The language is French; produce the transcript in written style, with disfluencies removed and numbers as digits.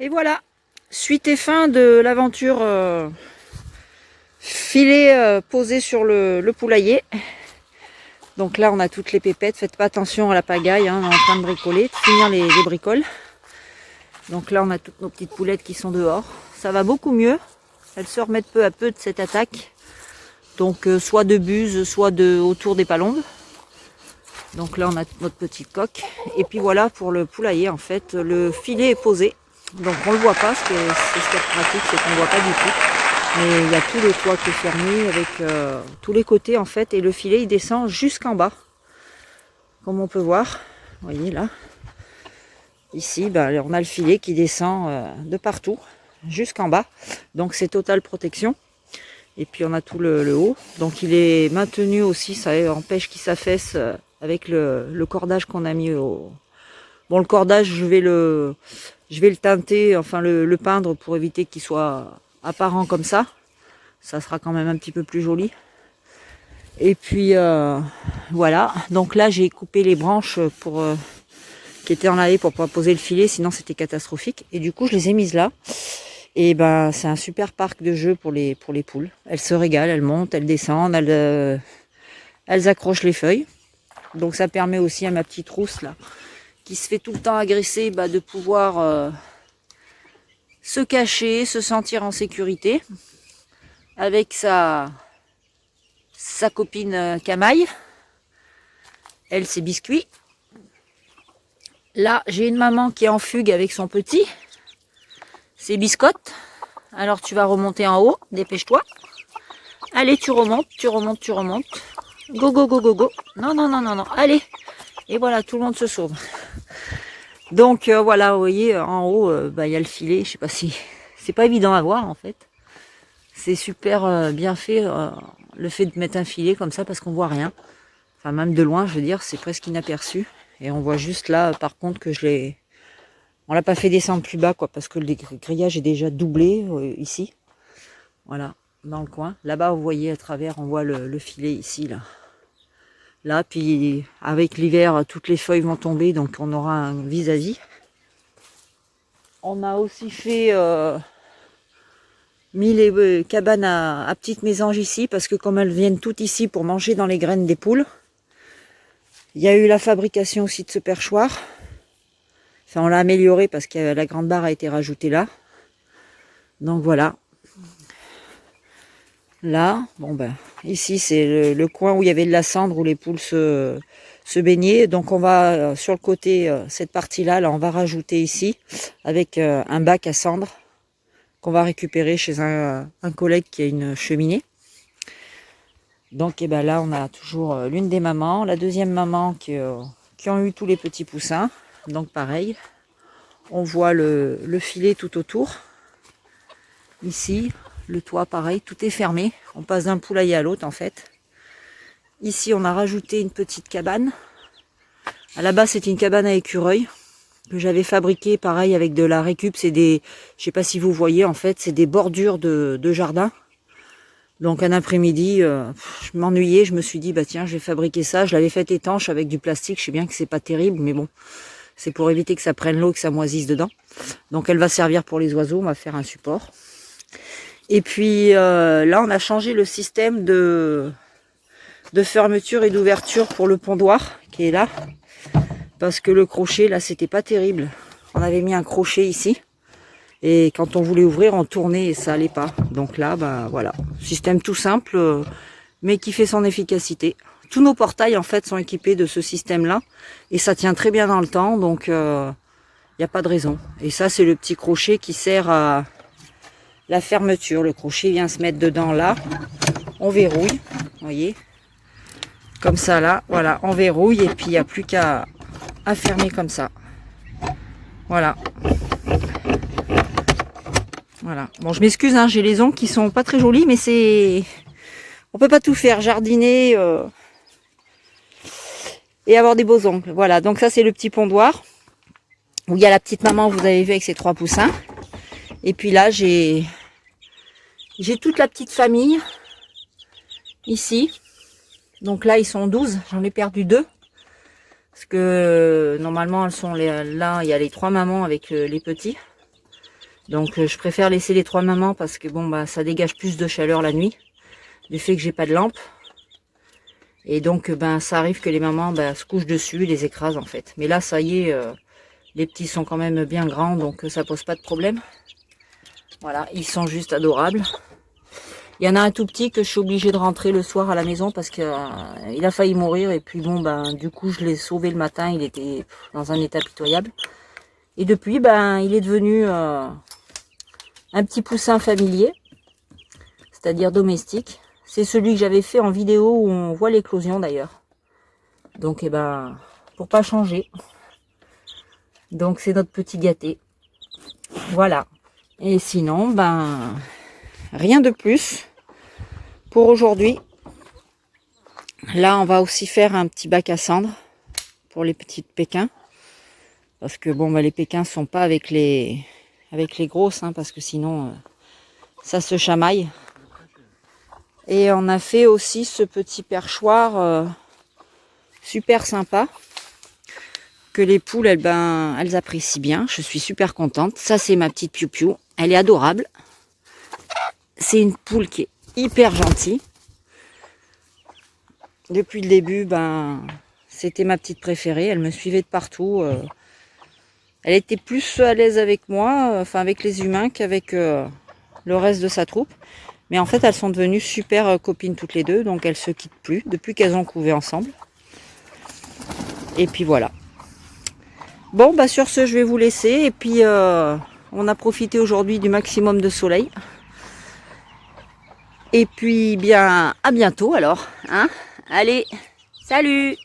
Et voilà, suite et fin de l'aventure filet posé sur le poulailler. Donc là, on a toutes les pépettes. Faites pas attention à la pagaille, hein, on est en train de bricoler, de finir les bricoles. Donc là, on a toutes nos petites poulettes qui sont dehors. Ça va beaucoup mieux. Elles se remettent peu à peu de cette attaque. Donc soit de buse, soit autour des palombes. Donc là, on a notre petite coque. Et puis voilà, pour le poulailler, en fait, le filet est posé. Donc on le voit pas, c'est ce qui est pratique, c'est qu'on ne voit pas du tout. Mais il y a tout le toit qui est fermé avec tous les côtés en fait. Et le filet il descend jusqu'en bas. Comme on peut voir. Vous voyez là. Ici, ben, on a le filet qui descend de partout. Jusqu'en bas. Donc c'est totale protection. Et puis on a tout le haut. Donc il est maintenu aussi, ça empêche qu'il s'affaisse avec le cordage qu'on a mis au... Bon, le cordage, je vais le teinter, enfin le peindre pour éviter qu'il soit apparent comme ça. Ça sera quand même un petit peu plus joli. Et puis voilà. Donc là, j'ai coupé les branches qui étaient en allée pour pouvoir poser le filet, sinon c'était catastrophique. Et du coup, je les ai mises là. Et ben, c'est un super parc de jeux pour les poules. Elles se régalent, elles montent, elles descendent, elles accrochent les feuilles. Donc ça permet aussi à ma petite rousse là, qui se fait tout le temps agresser, de pouvoir se cacher, se sentir en sécurité avec sa copine Camaille. Elle, c'est Biscuit. Là, j'ai une maman qui est en fugue avec son petit. C'est Biscotte. Alors, tu vas remonter en haut. Dépêche-toi. Allez, tu remontes, tu remontes, tu remontes. Go, go, go, go, go. Non, non, non, non, non. Allez. Et voilà, tout le monde se sauve. Donc, voilà, vous voyez, en haut, il y a le filet. Je sais pas si... C'est pas évident à voir, en fait. C'est super bien fait, le fait de mettre un filet comme ça, parce qu'on voit rien. Enfin, même de loin, je veux dire, c'est presque inaperçu. Et on voit juste là, par contre, que on l'a pas fait descendre plus bas, quoi, parce que le grillage est déjà doublé, ici. Voilà, dans le coin. Là-bas, vous voyez à travers, on voit le filet ici, là. Là, puis avec l'hiver, toutes les feuilles vont tomber, donc on aura un vis-à-vis. On a aussi fait... mis les cabanes à petites mésanges ici, parce que comme elles viennent toutes ici pour manger dans les graines des poules, il y a eu la fabrication aussi de ce perchoir. Enfin, on l'a amélioré parce que la grande barre a été rajoutée là. Donc voilà. Là, ici c'est le coin où il y avait de la cendre, où les poules se baignaient. Donc on va sur le côté, cette partie-là, là, on va rajouter ici, avec un bac à cendre, qu'on va récupérer chez un collègue qui a une cheminée. Donc là, on a toujours l'une des mamans, la deuxième maman qui ont eu tous les petits poussins. Donc pareil, on voit le filet tout autour. Ici, le toit pareil, tout est fermé. On passe d'un poulailler à l'autre en fait. Ici, on a rajouté une petite cabane. À la base, c'était une cabane à écureuil que j'avais fabriquée pareil avec de la récup. C'est des, je sais pas si vous voyez en fait, c'est des bordures de jardin. Donc un après-midi, je m'ennuyais, je me suis dit tiens, je vais fabriquer ça. Je l'avais fait étanche avec du plastique. Je sais bien que c'est pas terrible, mais bon, c'est pour éviter que ça prenne l'eau, que ça moisisse dedans. Donc elle va servir pour les oiseaux. On va faire un support. Et puis là, on a changé le système de fermeture et d'ouverture pour le pondoir qui est là, parce que le crochet là, c'était pas terrible. On avait mis un crochet ici. Et quand on voulait ouvrir, on tournait et ça allait pas. Donc là, voilà. Système tout simple, mais qui fait son efficacité. Tous nos portails, en fait, sont équipés de ce système-là. Et ça tient très bien dans le temps, donc il n'y a pas de raison. Et ça, c'est le petit crochet qui sert à la fermeture. Le crochet vient se mettre dedans, là. On verrouille, vous voyez. Comme ça, là, voilà, on verrouille. Et puis, il n'y a plus qu'à fermer comme ça. Voilà. Voilà. Bon, je m'excuse, hein, j'ai les ongles qui sont pas très jolis, mais c'est... On peut pas tout faire, jardiner et avoir des beaux ongles. Voilà, donc ça c'est le petit pondoir où il y a la petite maman, vous avez vu, avec ses 3 poussins. Et puis là, j'ai toute la petite famille ici. Donc là, ils sont 12, j'en ai perdu 2. Parce que normalement, elles sont là, il y a les 3 mamans avec les petits. Donc je préfère laisser les 3 mamans parce que bon bah ça dégage plus de chaleur la nuit, du fait que j'ai pas de lampe. Et donc ben ça arrive que les mamans se couchent dessus et les écrasent en fait. Mais là ça y est, les petits sont quand même bien grands, donc ça pose pas de problème. Voilà, ils sont juste adorables. Il y en a un tout petit que je suis obligée de rentrer le soir à la maison parce que il a failli mourir. Et puis bon ben du coup je l'ai sauvé le matin, il était dans un état pitoyable. Et depuis ben il est devenu un petit poussin familier, c'est-à-dire domestique. C'est celui que j'avais fait en vidéo où on voit l'éclosion d'ailleurs. Donc pour pas changer. Donc c'est notre petit gâté. Voilà. Et sinon rien de plus pour aujourd'hui. Là on va aussi faire un petit bac à cendres pour les petites pékins. Parce que les pékins sont pas avec les grosses, hein, parce que sinon ça se chamaille. Et on a fait aussi ce petit perchoir super sympa que les poules elles apprécient bien. Je suis super contente. Ça c'est ma petite Piou Piou. Elle est adorable. C'est une poule qui est hyper gentille. Depuis le début, c'était ma petite préférée. Elle me suivait de partout. Elle était plus à l'aise avec moi, enfin avec les humains, qu'avec le reste de sa troupe. Mais en fait, elles sont devenues super copines toutes les deux, donc elles se quittent plus depuis qu'elles ont couvé ensemble. Et puis voilà. Bon, sur ce, je vais vous laisser. Et puis, on a profité aujourd'hui du maximum de soleil. Et puis, à bientôt alors. Hein. Allez, salut!